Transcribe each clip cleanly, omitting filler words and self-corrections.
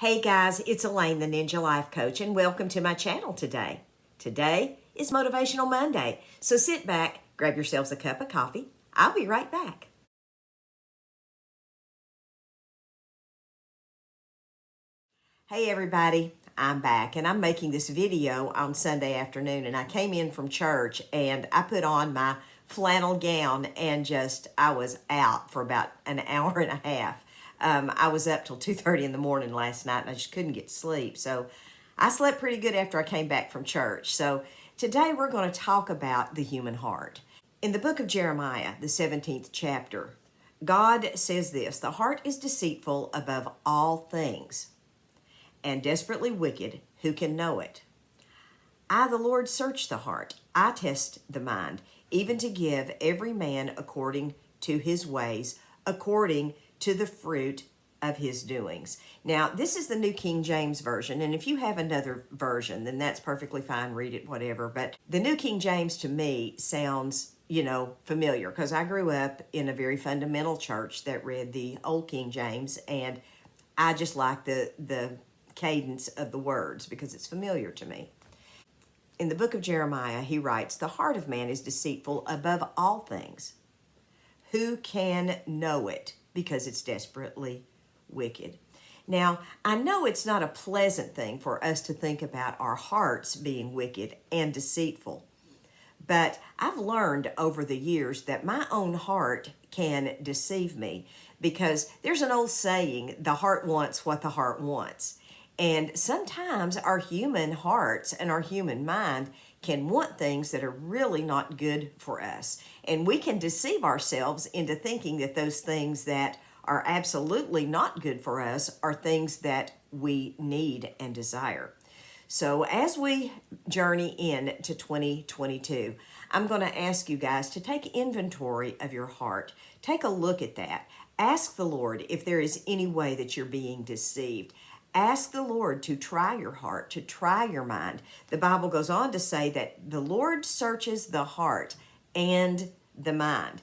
Hey guys, it's Elaine, the Ninja Life Coach, and welcome to my channel today. Today is Motivational Monday, so sit back, grab yourselves a cup of coffee. I'll be right back. Hey everybody, I'm back, and I'm making this video on Sunday afternoon, and I came in from church, and I put on my flannel gown, and I was out for about an hour and a half. I was up till 2:30 in the morning last night, and I just couldn't get sleep. So I slept pretty good after I came back from church. So today we're going to talk about the human heart. In the book of Jeremiah, the 17th chapter, God says this: "The heart is deceitful above all things and desperately wicked. Who can know it? I, the Lord, search the heart. I test the mind, even to give every man according to his ways, according to the fruit of his doings." Now, this is the New King James Version, and if you have another version, then that's perfectly fine, read it, whatever. But the New King James to me sounds, familiar, because I grew up in a very fundamental church that read the Old King James, and I just like the cadence of the words because it's familiar to me. In the book of Jeremiah, he writes, "The heart of man is deceitful above all things. Who can know it? Because it's desperately wicked." Now, I know it's not a pleasant thing for us to think about our hearts being wicked and deceitful, but I've learned over the years that my own heart can deceive me, because there's an old saying, the heart wants what the heart wants. And sometimes our human hearts and our human mind can want things that are really not good for us. And we can deceive ourselves into thinking that those things that are absolutely not good for us are things that we need and desire. So as we journey into 2022, I'm going to ask you guys to take inventory of your heart. Take a look at that. Ask the Lord if there is any way that you're being deceived. Ask the Lord to try your heart, to try your mind. The Bible goes on to say that the Lord searches the heart and the mind,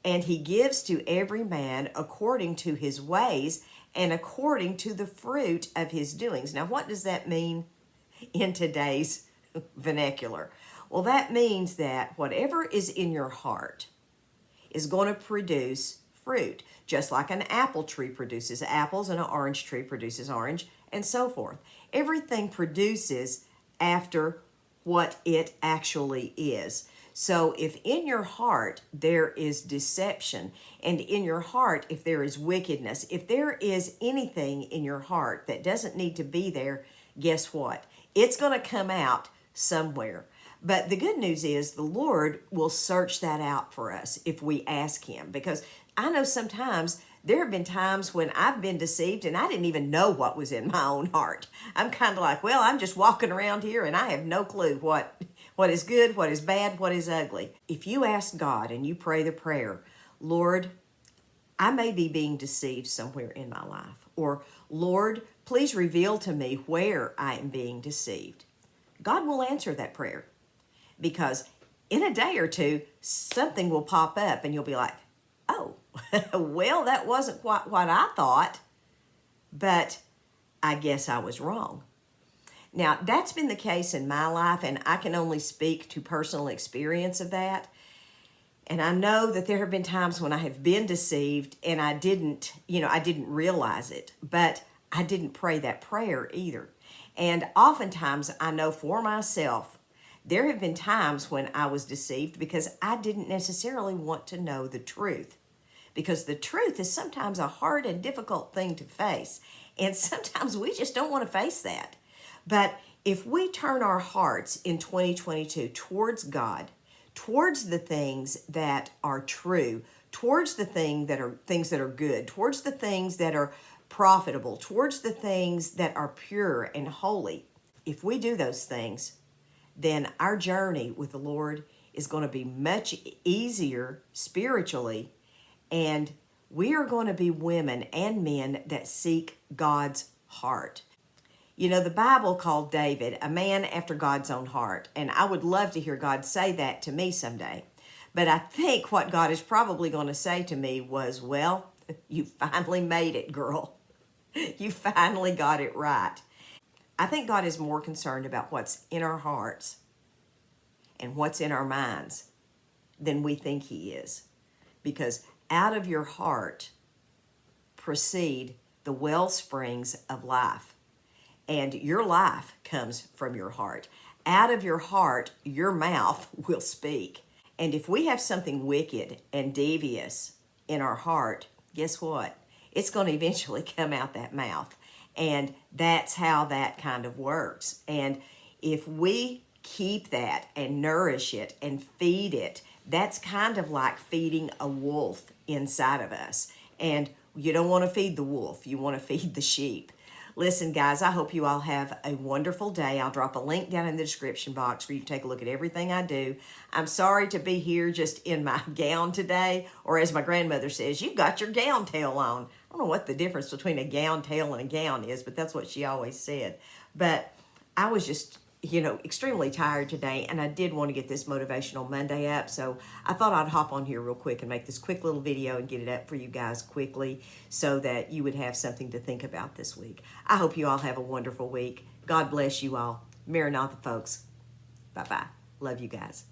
and he gives to every man according to his ways and according to the fruit of his doings. Now, what does that mean in today's vernacular? Well, that means that whatever is in your heart is going to produce fruit, just like an apple tree produces apples and an orange tree produces orange, and so forth. Everything produces after what it actually is. So if in your heart there is deception, and in your heart if there is wickedness, if there is anything in your heart that doesn't need to be there, guess what? It's going to come out somewhere. But the good news is the Lord will search that out for us if we ask him, because I know sometimes there have been times when I've been deceived and I didn't even know what was in my own heart. I'm kind of like, well, I'm just walking around here and I have no clue what is good, what is bad, what is ugly. If you ask God and you pray the prayer, "Lord, I may be being deceived somewhere in my life," or "Lord, please reveal to me where I am being deceived," God will answer that prayer, because in a day or two, something will pop up and you'll be like, "Oh, well, that wasn't quite what I thought, but I guess I was wrong." Now, that's been the case in my life, and I can only speak to personal experience of that. And I know that there have been times when I have been deceived and I didn't realize it, but I didn't pray that prayer either. And oftentimes, I know for myself, there have been times when I was deceived because I didn't necessarily want to know the truth. Because the truth is sometimes a hard and difficult thing to face. And sometimes we just don't want to face that. But if we turn our hearts in 2022 towards God, towards the things that are true, towards the things that are good, towards the things that are profitable, towards the things that are pure and holy, if we do those things, then our journey with the Lord is going to be much easier spiritually, and we are going to be women and men that seek God's heart. You know, the Bible called David a man after God's own heart, and I would love to hear God say that to me someday. But I think what God is probably going to say to me was, "Well, you finally made it, girl." You finally got it right. I think God is more concerned about what's in our hearts and what's in our minds than we think He is. Because out of your heart proceed the well springs of life. And your life comes from your heart. Out of your heart, your mouth will speak. And if we have something wicked and devious in our heart, guess what? It's going to eventually come out that mouth. And that's how that kind of works. And if we keep that and nourish it and feed it, that's kind of like feeding a wolf inside of us. And you don't want to feed the wolf, you want to feed the sheep. Listen, guys, I hope you all have a wonderful day. I'll drop a link down in the description box where you can take a look at everything I do. I'm sorry to be here just in my gown today, or as my grandmother says, you've got your gown tail on. I don't know what the difference between a gown tail and a gown is, but that's what she always said. But I was just, extremely tired today, and I did want to get this Motivational Monday up, so I thought I'd hop on here real quick and make this quick little video and get it up for you guys quickly so that you would have something to think about this week. I hope you all have a wonderful week. God bless you all. Maranatha, folks. Bye-bye. Love you guys.